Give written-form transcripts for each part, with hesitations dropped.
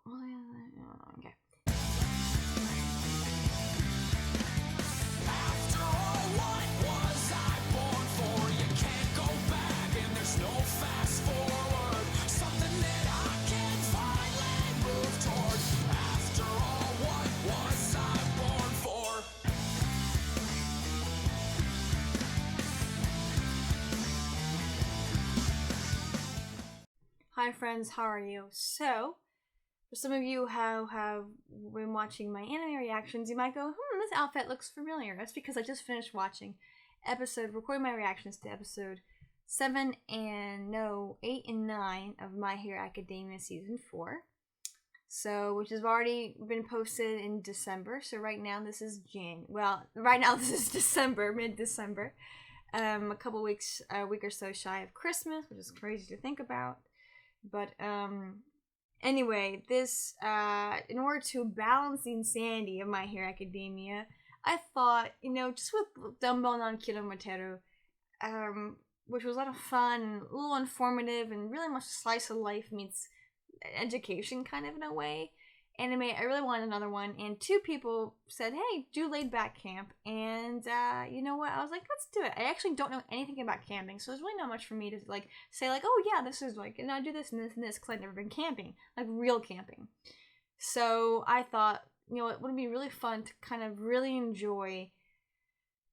Okay. Hi friends, how are you? So, for some of you who have been watching my anime reactions, you might go, this outfit looks familiar. That's because I just finished recording my reactions to episode 8 and 9 of My Hero Academia Season 4. So, which has already been posted in December. So right now this is this is December, mid-December. A week or so shy of Christmas, which is crazy to think about. But anyway, this in order to balance the insanity of My Hero Academia, I thought, just with Dumbbell non Kilometeru, which was a lot of fun, a little informative, and really much slice of life meets education kind of in a way. Anime, I really wanted another one, and 2 people said, hey, do Laid Back Camp, and you know what, I was like, let's do it. I actually don't know anything about camping, so there's really not much for me to say oh yeah, this is and I do this and this and this, because I've never been camping, real camping. So I thought, it would be really fun to kind of really enjoy,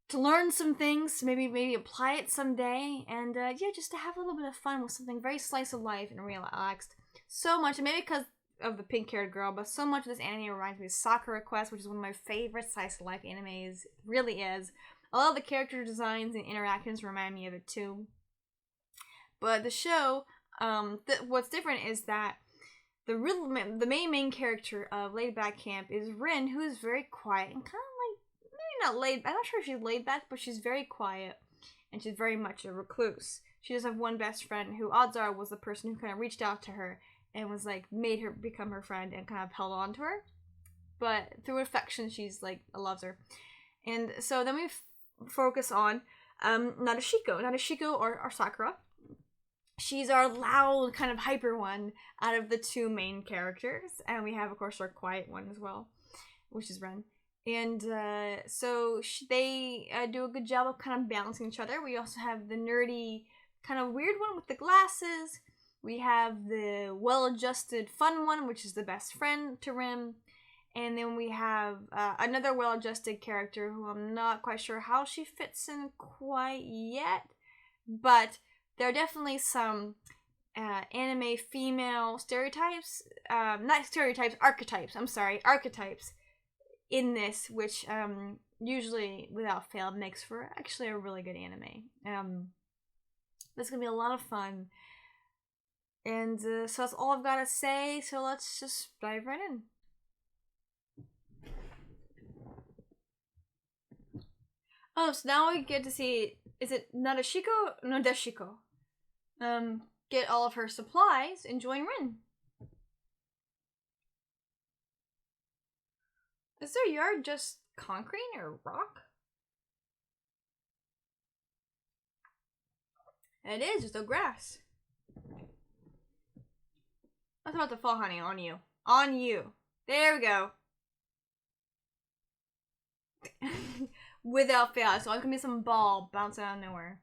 to learn some things, maybe apply it someday, and just to have a little bit of fun with something very slice of life and relaxed. So much, and maybe because of the pink-haired girl, but so much of this anime reminds me of Sakura Quest, which is one of my favorite slice of life animes. Really is. A lot of the character designs and interactions remind me of it too. But the show, what's different is that the main character of Laid Back Camp is Rin, who is very quiet and kind of maybe not laid. I'm not sure if she's laid back, but she's very quiet and she's very much a recluse. She does have one best friend who, odds are, was the person who kind of reached out to her and was made her become her friend and kind of held on to her. But through affection, she's loves her. And so then we focus on Nadeshiko or Sakura. She's our loud, kind of hyper one out of the 2 main characters. And we have, of course, our quiet one as well, which is Ren. And so they do a good job of kind of balancing each other. We also have the nerdy, kind of weird one with the glasses. We have the well-adjusted fun one, which is the best friend to Rim. And then we have another well-adjusted character who I'm not quite sure how she fits in quite yet. But there are definitely some anime female stereotypes. Not stereotypes, archetypes. Archetypes in this, which usually, without fail, makes for actually a really good anime. This is going to be a lot of fun. And so that's all I've got to say, so let's just dive right in. Oh, so now we get to see, is it Nadeshiko? Get all of her supplies and join Rin. Is their yard just concrete or rock? It is, just no grass. That's about to fall, honey, on you. On you. There we go. Without fail. So it's gonna be some ball bouncing out of nowhere.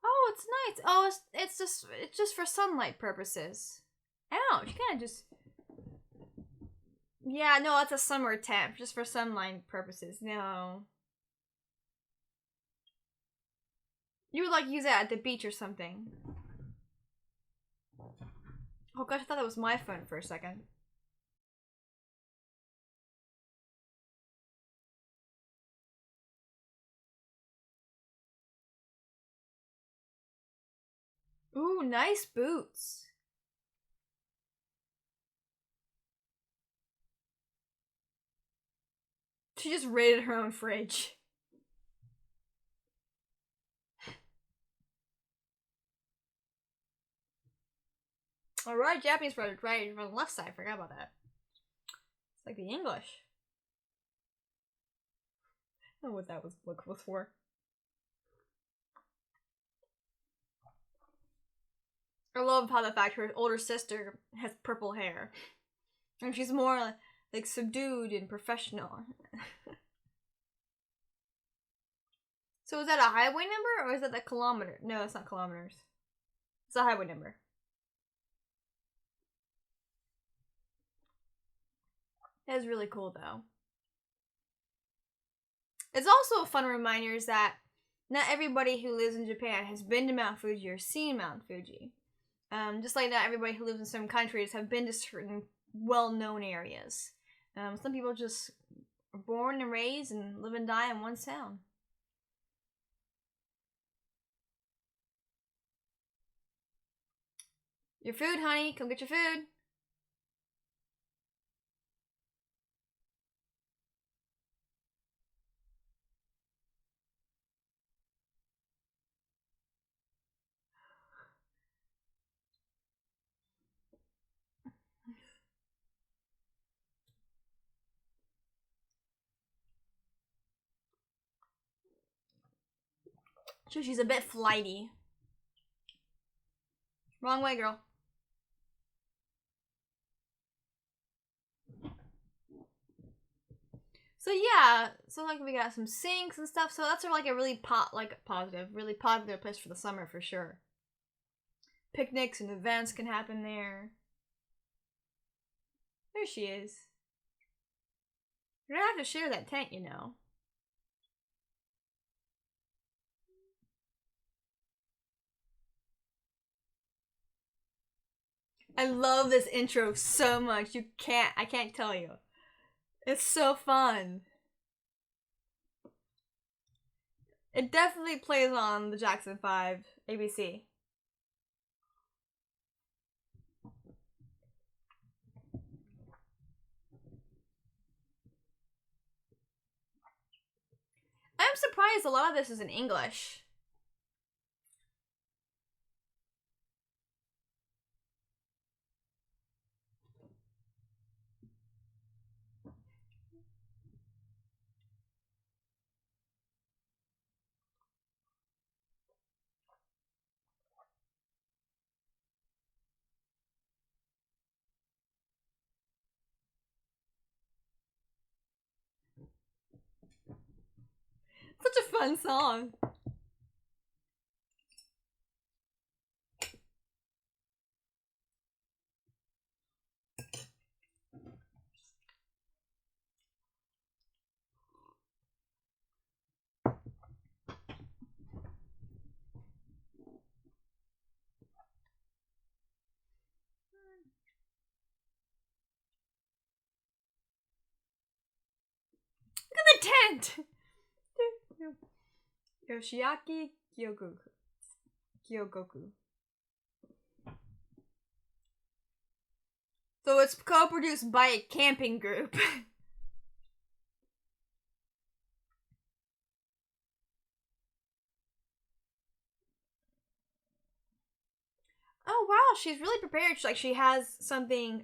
Oh, it's nice. Oh, it's just for sunlight purposes. Ouch, you kind of just... Yeah, no, that's a summer temp, just for sunlight purposes. No. You would use that at the beach or something. Oh gosh, I thought that was my phone for a second. Ooh, nice boots. She just raided her own fridge. Alright, Japanese product, right from the left side. Forgot about that. It's like the English. I don't know what that was for. I love how the fact her older sister has purple hair. And she's more like subdued and professional. So is that a highway number or is that the kilometer? No, it's not kilometers. It's a highway number. That is really cool though. It's also a fun reminder that not everybody who lives in Japan has been to Mount Fuji or seen Mount Fuji. Just like not everybody who lives in certain countries have been to certain well-known areas. Some people just are born and raised and live and die in one town. Your food, honey. Come get your food. So she's a bit flighty. Wrong way, girl. So yeah, so like we got some sinks and stuff. So that's like a really really popular place for the summer for sure. Picnics and events can happen there. There she is. You're gonna have to share that tent, you know. I love this intro so much. I can't tell you. It's so fun. It definitely plays on the Jackson 5 ABC. I'm surprised a lot of this is in English. Such a fun song. Look at the tent! Yoshiaki Kyogoku. So it's co-produced by a camping group. Oh wow, she's really prepared. She has something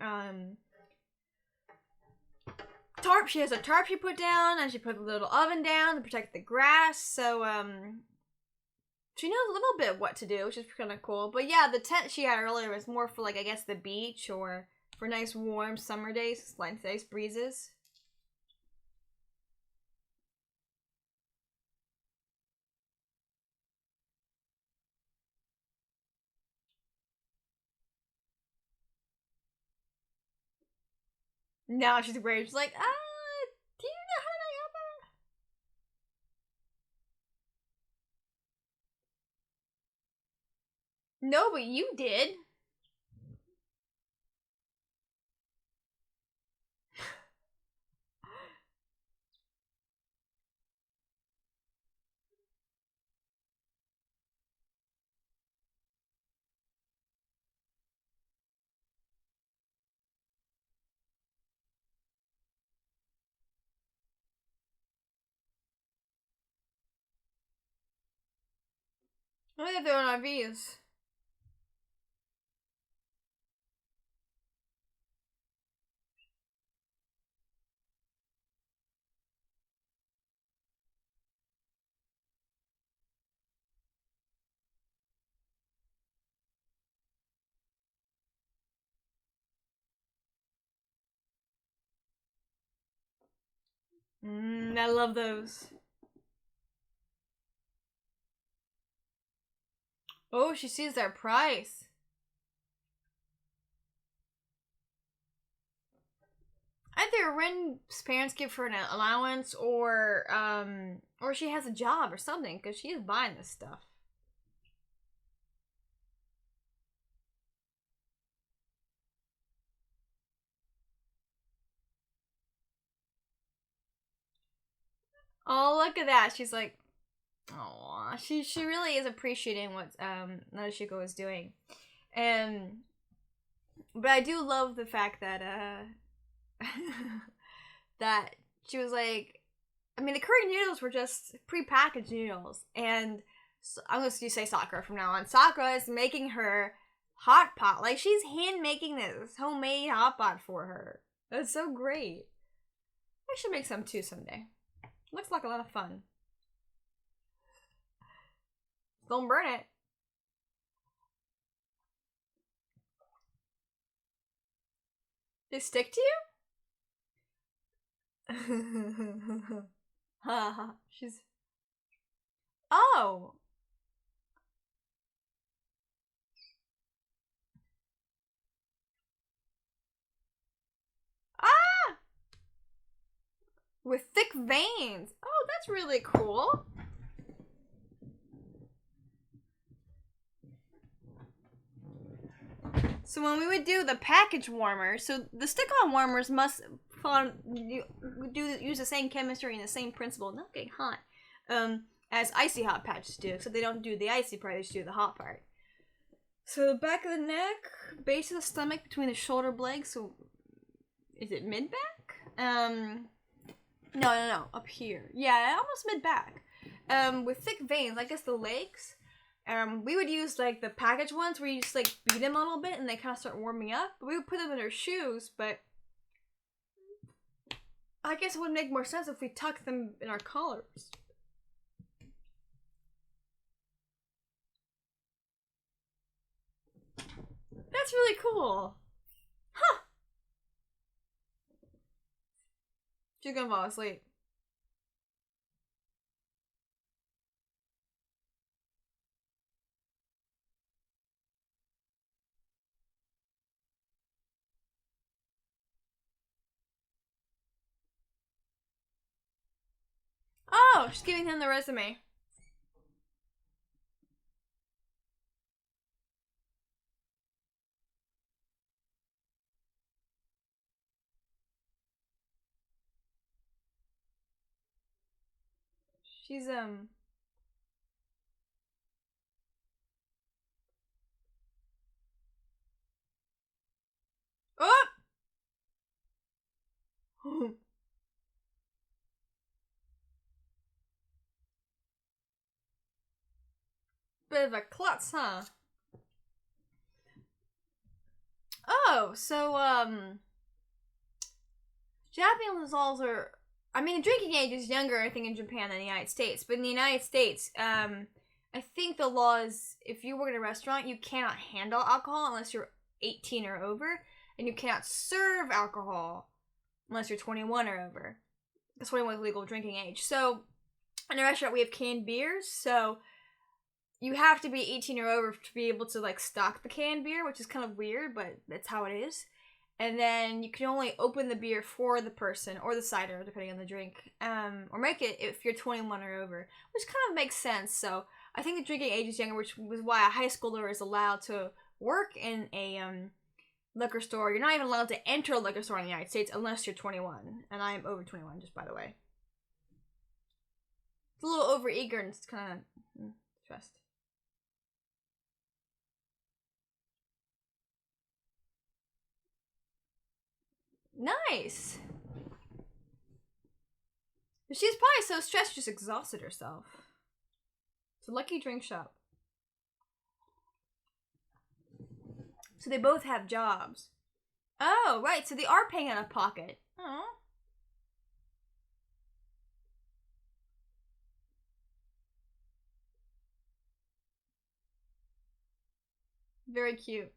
tarp. She has a tarp she put down, and she put a little oven down to protect the grass. So she knows a little bit what to do, which is kind of cool. But yeah, the tent she had earlier was more for I guess the beach or for nice warm summer days, like nice breezes. Now she's worried. She's like, do you know how to help her? No, but you did. Oh, yeah, they're on RVs. I love those. Oh, she sees their price. Either Ren's parents give her an allowance, or she has a job or something, because she is buying this stuff. Oh, look at that. She's like, oh, she really is appreciating what Nadeshiko is doing. And but I do love the fact that that she was like, I mean, the curry noodles were just pre-packaged noodles, and so I'm going to say Sakura from now on. Sakura is making her hot pot, like she's hand making this homemade hot pot for her. That's so great. I should make some too someday. Looks like a lot of fun. Don't burn it. They stick to you? Haha. She's. Oh! Ah! With thick veins. Oh, that's really cool. So when we would do the package warmers, so the stick-on warmers must use the same chemistry and the same principle, not getting hot, as icy hot patches do, except they don't do the icy part, they just do the hot part. So the back of the neck, base of the stomach, between the shoulder blades, so is it mid-back? No, up here. Yeah, almost mid-back. With thick veins, I guess the legs. We would use like the package ones where you just like beat them a little bit and they kind of start warming up. We would put them in our shoes, but I guess it would make more sense if we tucked them in our collars. That's really cool. Huh. She's gonna fall asleep. Oh, she's giving him the resume. She's Oh! Bit of a klutz, huh? Oh, so Japanese laws are. I mean, the drinking age is younger, I think, in Japan than the United States. But in the United States, I think the law is if you work in a restaurant, you cannot handle alcohol unless you're 18 or over, and you cannot serve alcohol unless you're 21 or over. That's 21 is legal drinking age. So in a restaurant, we have canned beers, so you have to be 18 or over to be able to like stock the canned beer, which is kind of weird, but that's how it is. And then you can only open the beer for the person or the cider, depending on the drink, or make it if you're 21 or over, which kind of makes sense. So I think the drinking age is younger, which was why a high schooler is allowed to work in a liquor store. You're not even allowed to enter a liquor store in the United States unless you're 21, and I am over 21, just by the way. It's a little over eager and it's kind of stressed. Nice. She's probably so stressed, she just exhausted herself. It's a lucky drink shop. So they both have jobs. Oh, right. So they are paying out of pocket. Oh. Very cute.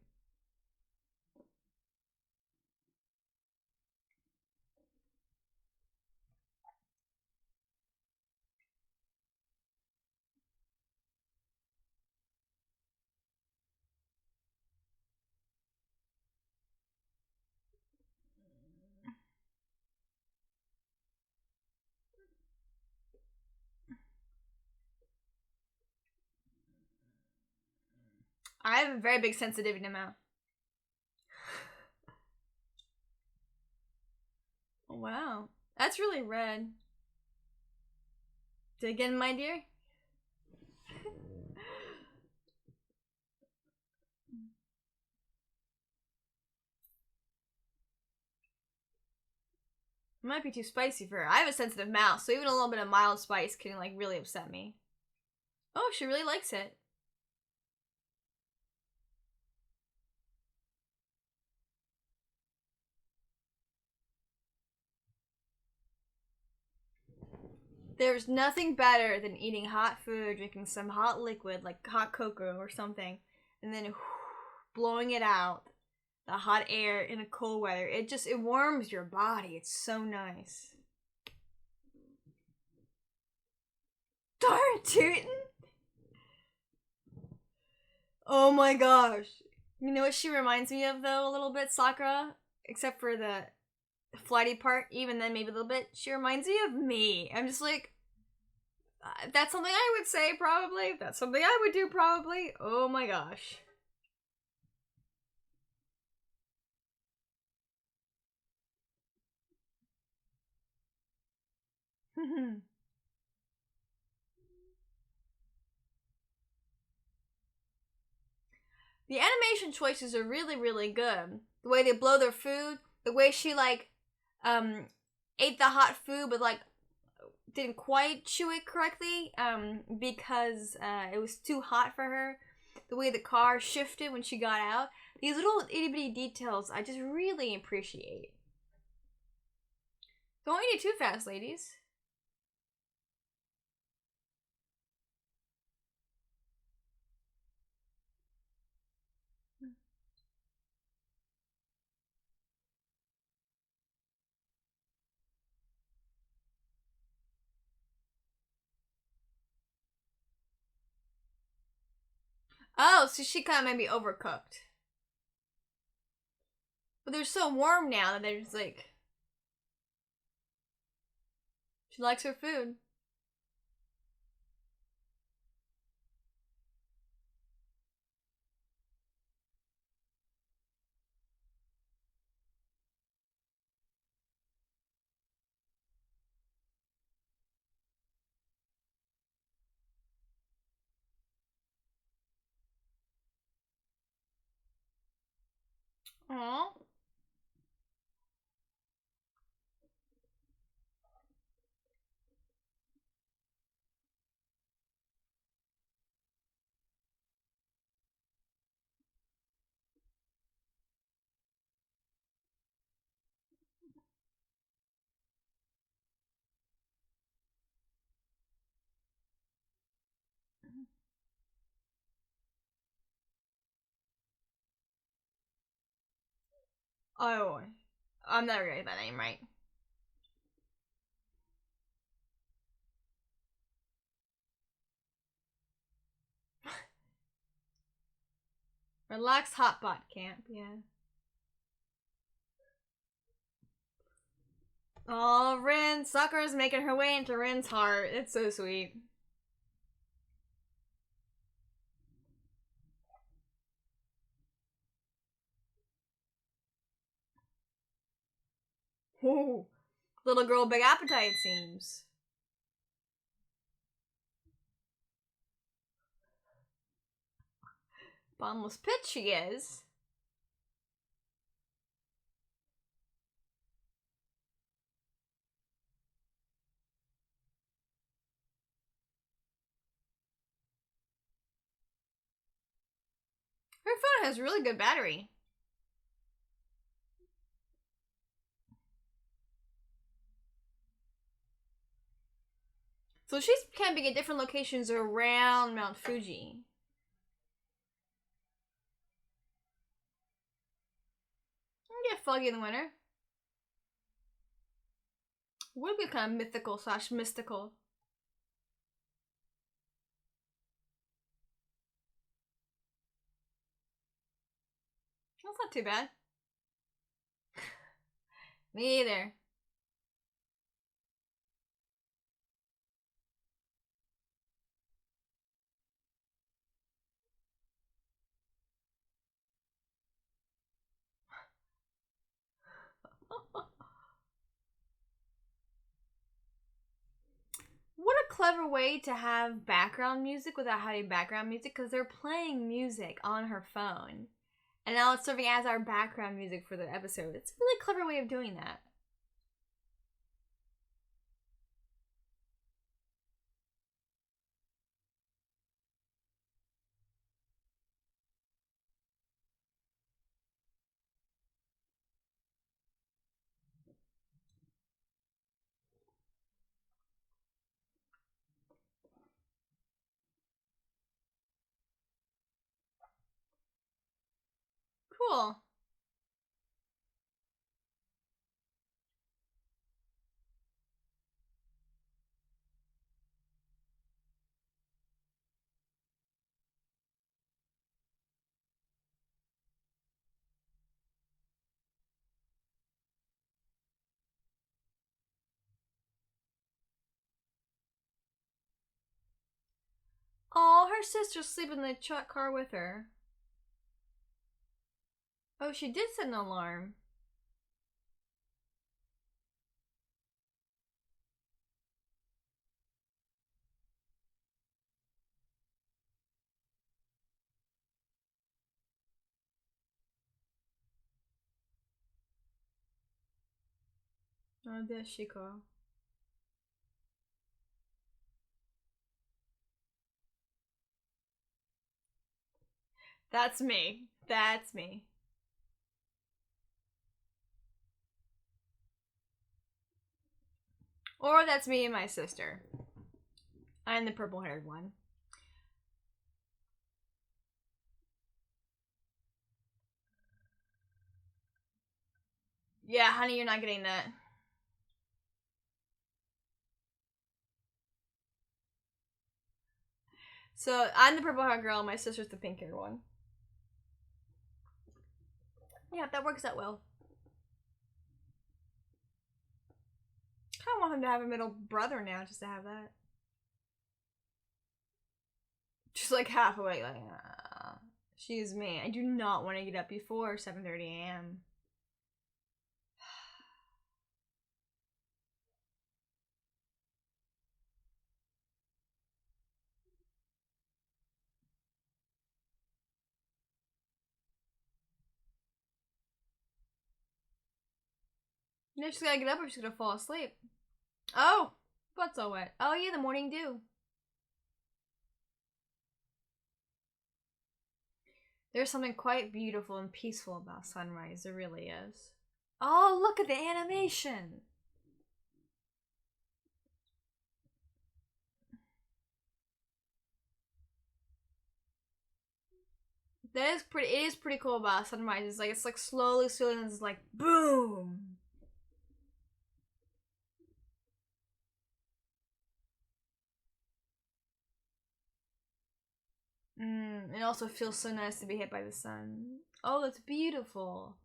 I have a very big sensitivity to mouth. Oh, wow. That's really red. Dig in, my dear. It might be too spicy for her. I have a sensitive mouth, so even a little bit of mild spice can like really upset me. Oh, she really likes it. There's nothing better than eating hot food, drinking some hot liquid like hot cocoa or something, and then blowing it out. The hot air in a cold weather. It warms your body. It's so nice. Darn tootin'! Oh my gosh. You know what she reminds me of though, a little bit, Sakura? Except for the flighty part, even then maybe a little bit. She reminds me of me. I'm just like, that's something I would say probably. That's something I would do probably. Oh my gosh. The animation choices are really, really good. The way they blow their food, the way she like ate the hot food but like didn't quite chew it correctly because it was too hot for her. The way the car shifted when she got out. These little itty bitty details I just really appreciate. Don't eat it too fast, ladies. Oh, so she kind of maybe overcooked. But they're so warm now that they're just like. She likes her food. Aww. Oh, I'm never gonna get that name right. Relax Hotbot Camp, yeah. Oh, Rin! Sakura's making her way into Rin's heart. It's so sweet. Ooh. Little girl, big appetite, it seems. Bottomless pit she is. Her phone has really good battery. So she's camping at different locations around Mount Fuji. Get foggy in the winter. Would be kind of mythical / mystical. That's not too bad. Me either. What a clever way to have background music without having background music, because they're playing music on her phone. And now it's serving as our background music for the episode. It's a really clever way of doing that. Cool. Oh, her sister's sleeping in the truck car with her. Oh, she did set an alarm. Oh, there she go. That's me. That's me. Or that's me and my sister. I'm the purple-haired one. Yeah, honey, you're not getting that. So, I'm the purple-haired girl, and my sister's the pink-haired one. Yeah, that works out well. I kind of want him to have a middle brother now, just to have that. Just like half awake, like, excuse me, I do not want to get up before 7:30 a.m. You know, she's gotta get up or she's gonna fall asleep. Oh, butt's all wet. Oh yeah, the morning dew. There's something quite beautiful and peaceful about sunrise. There really is. Oh, look at the animation. That is pretty. It is pretty cool about sunrise. It's like slowly, and it's like boom. It also feels so nice to be hit by the sun. Oh, that's beautiful.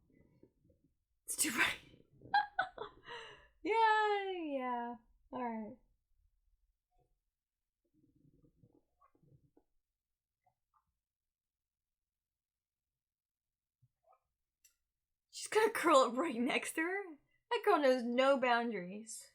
It's too bright. Yeah. All right. She's gonna curl up right next to her. That girl knows no boundaries.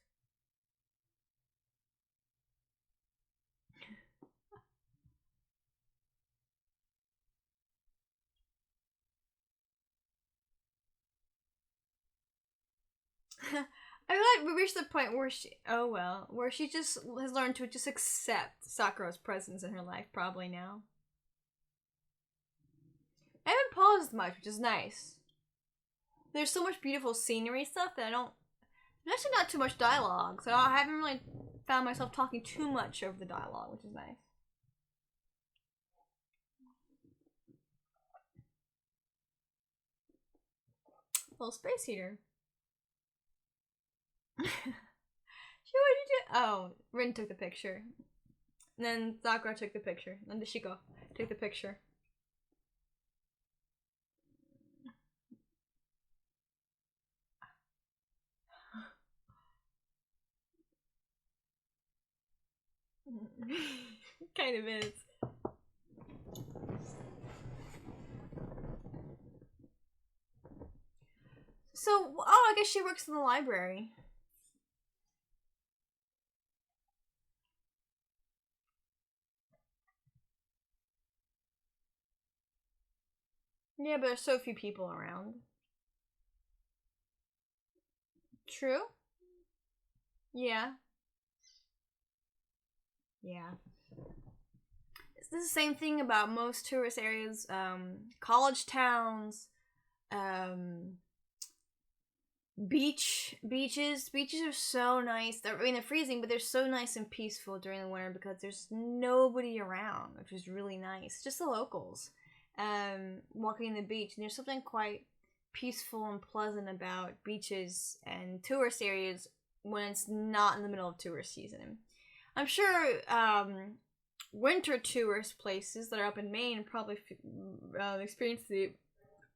I feel like we reached the point where where she just has learned to just accept Sakura's presence in her life, probably now. I haven't paused much, which is nice. There's so much beautiful scenery stuff that there's actually not too much dialogue, so I haven't really found myself talking too much over the dialogue, which is nice. Little space heater. What did you do? Oh, Rin took the picture. And then Sakura took the picture. And then Shiko took the picture. Kind of is. So, oh, I guess she works in the library. Yeah, but there's so few people around. True. Yeah. Yeah. It's the same thing about most tourist areas, college towns, um, beaches are so nice. I mean, they're freezing, but they're so nice and peaceful during the winter because there's nobody around, which is really nice. Just the locals, walking the beach, and there's something quite peaceful and pleasant about beaches and tourist areas when it's not in the middle of tourist season. I'm sure winter tourist places that are up in Maine probably experience the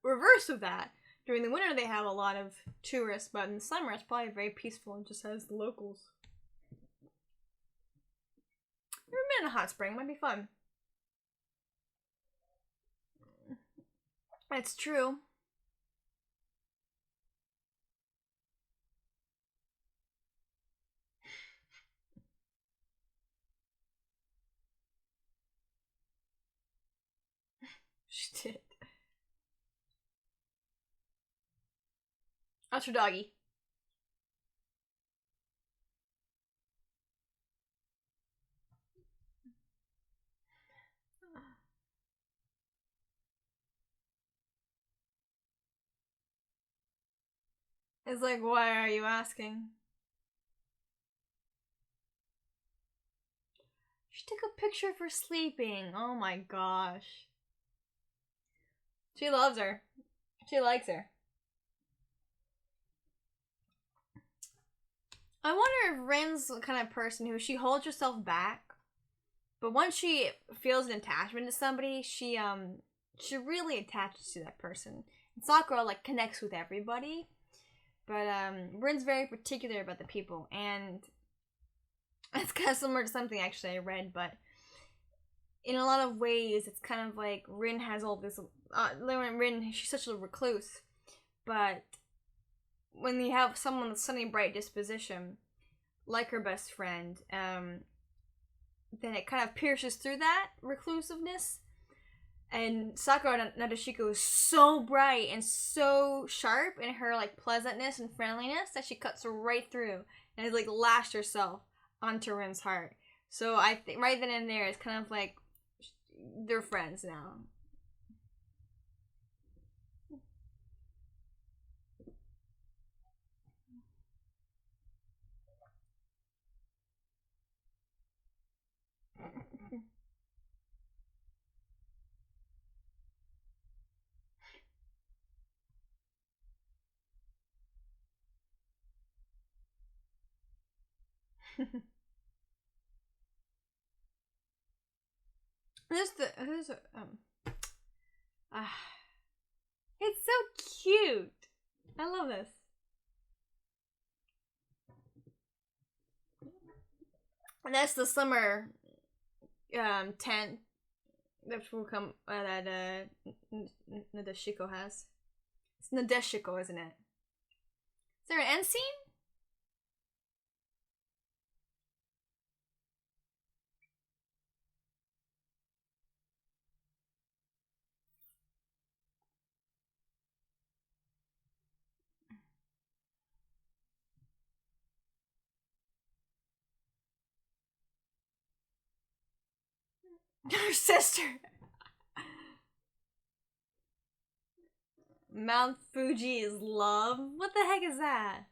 reverse of that. During the winter, they have a lot of tourists, but in the summer, it's probably very peaceful and just has the locals. Never been in a hot spring. It might be fun. That's true. She did. That's her doggy. It's like, why are you asking? She took a picture of her sleeping. Oh my gosh. She loves her. She likes her. I wonder if Rin's the kind of person who she holds herself back, but once she feels an attachment to somebody, she really attaches to that person. And Sakura like connects with everybody, but Rin's very particular about the people, and it's kind of similar to something actually I read, but in a lot of ways, it's kind of like Rin has all this. Rin, she's such a recluse, but when you have someone with sunny, bright disposition, like her best friend, then it kind of pierces through that reclusiveness. And Sakura Nadeshiko is so bright and so sharp in her like pleasantness and friendliness that she cuts right through and has like lashed herself onto Rin's heart. So I think right then and there, it's kind of like they're friends now. There's uh, it's so cute. I love this. And that's the summer tent that will come that Nadeshiko has. It's Nadeshiko, isn't it? Is there an end scene? Her sister. Mount Fuji is love? What the heck is that?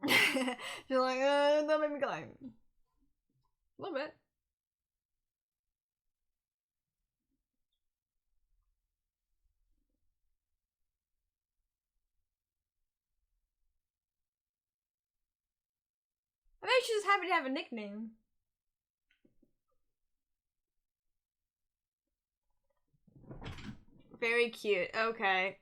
She's like, don't make me climb. A little bit. I think she's just happy to have a nickname. Very cute. Okay.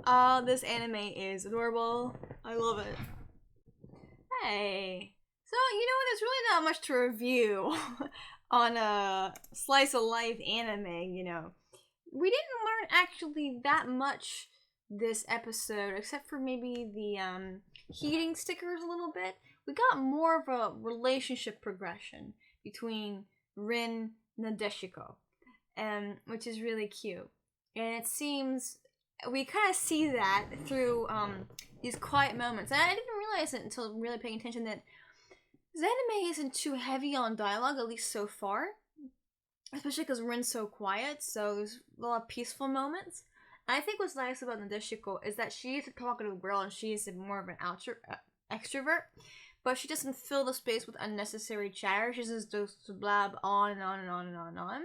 Oh, this anime is adorable. I love it. Okay. So, there's really not much to review on a slice of life anime, We didn't learn actually that much this episode, except for maybe the heating stickers a little bit. We got more of a relationship progression between Rin and Nadeshiko, which is really cute. And it seems we kind of see that through these quiet moments. And I didn't realize it until really paying attention that this anime isn't too heavy on dialogue, at least so far. Especially because Rin's so quiet, so there's a lot of peaceful moments. And I think what's nice about Nadeshiko is that she is a talkative girl and she is more of an extrovert. But she doesn't fill the space with unnecessary chatter. She just goes to blab on and on and on and on and on.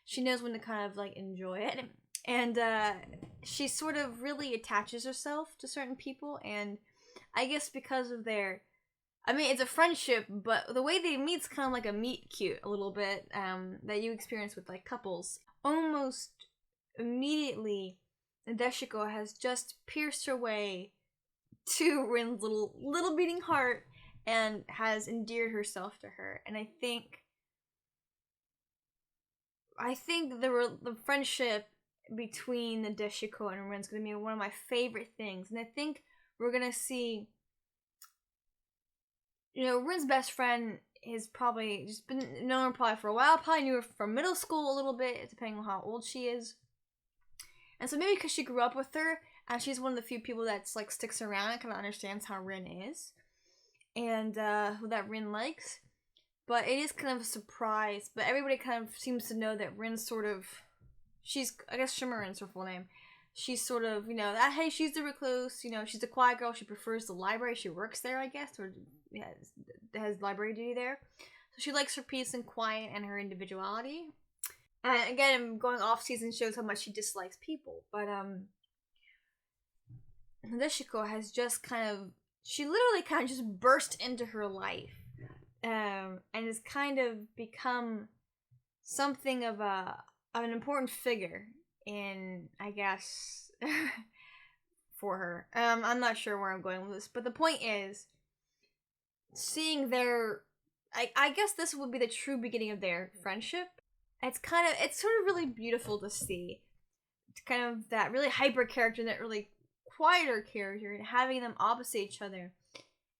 She knows when to kind of enjoy it. And she sort of really attaches herself to certain people. And I guess because of it's a friendship, but the way they meet is kind of like a meet cute a little bit that you experience with couples. Almost immediately, Nadeshiko has just pierced her way to Rin's little beating heart and has endeared herself to her. And I think the friendship between Nadeshiko and Rin's going to be one of my favorite things. And I think we're going to see, Rin's best friend has probably just been known her probably for a while. Probably knew her from middle school a little bit, depending on how old she is. And so maybe because she grew up with her, and she's one of the few people that's sticks around and kind of understands how Rin is, and who that Rin likes. But it is kind of a surprise. But everybody kind of seems to know that Rin's sort of, I guess Shimmeren's her full name. She's sort of, that, hey, she's the recluse, she's a quiet girl. She prefers the library. She works there, I guess, or has library duty there. So she likes her peace and quiet and her individuality. And again, going off season shows how much she dislikes people. But Nadeshiko has just she literally kind of just burst into her life. And has kind of become something of an important figure in, I guess, for her. I'm not sure where I'm going with this, but the point is, seeing I guess this would be the true beginning of their friendship. It's sort of really beautiful to see. It's kind of that really hyper character and that really quieter character, and having them opposite each other.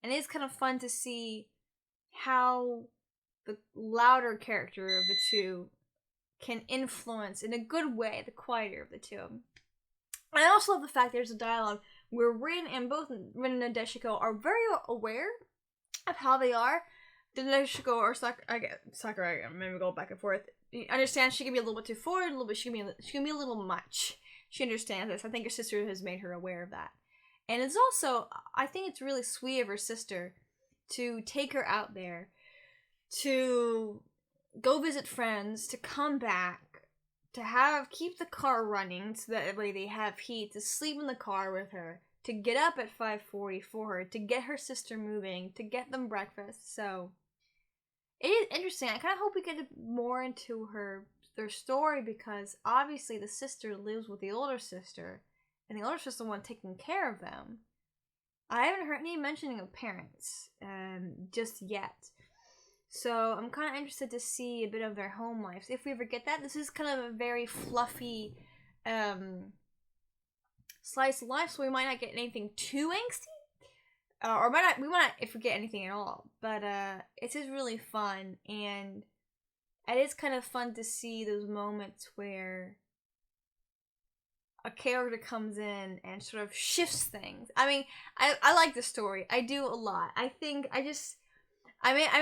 And it's kind of fun to see how the louder character of the two can influence, in a good way, the quieter of the two. And I also love the fact there's a dialogue where Rin and Nadeshiko are very aware of how they are. Nadeshiko or Sakura, maybe go back and forth. You understand she can be a little bit too forward, a little bit she can be a little much. She understands this. I think her sister has made her aware of that. And it's also, I think it's really sweet of her sister to take her out there, to go visit friends, to come back, to keep the car running so that they have heat, to sleep in the car with her, to get up at 5:40 for her, to get her sister moving, to get them breakfast. So it is interesting. I kind of hope we get more into their story, because obviously the sister lives with the older sister, and the older sister wants taking care of them. I haven't heard any mentioning of parents just yet. So I'm kind of interested to see a bit of their home lives. If we ever get that, this is kind of a very fluffy slice of life, so we might not get anything too angsty. Or we might not forget anything at all. But it's just really fun, and it is kind of fun to see those moments where a character comes in and sort of shifts things. I mean, I like this story. I do a lot. I'm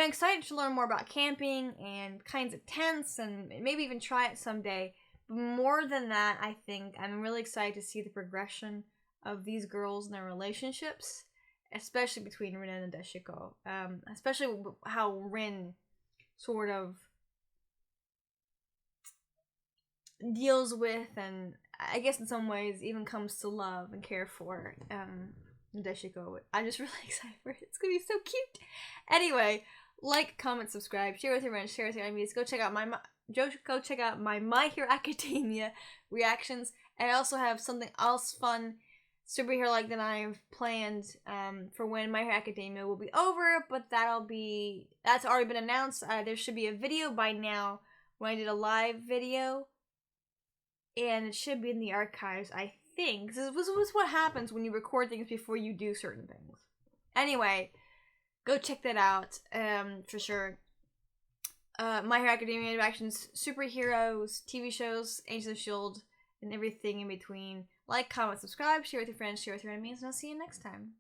excited to learn more about camping and kinds of tents, and maybe even try it someday. But more than that, I think I'm really excited to see the progression of these girls and their relationships, especially between Rin and Nadeshiko. Especially how Rin sort of deals with, and I guess in some ways even comes to love and care for Nadeshiko. I'm just really excited for it. It's gonna be so cute. Anyway, like, comment, subscribe, share with your friends, share with your enemies. Go check out my My Hero Academia reactions. And I also have something else fun superhero like that I've planned for when My Hero Academia will be over, but that's already been announced. There should be a video by now when I did a live video, and it should be in the archives, I think. This was what happens when you record things before you do certain things. Anyway, go check that out for sure. My Hero Academia interactions, superheroes, TV shows, Agents of S.H.I.E.L.D., and everything in between. Like, comment, subscribe, share with your friends, share with your enemies, and I'll see you next time.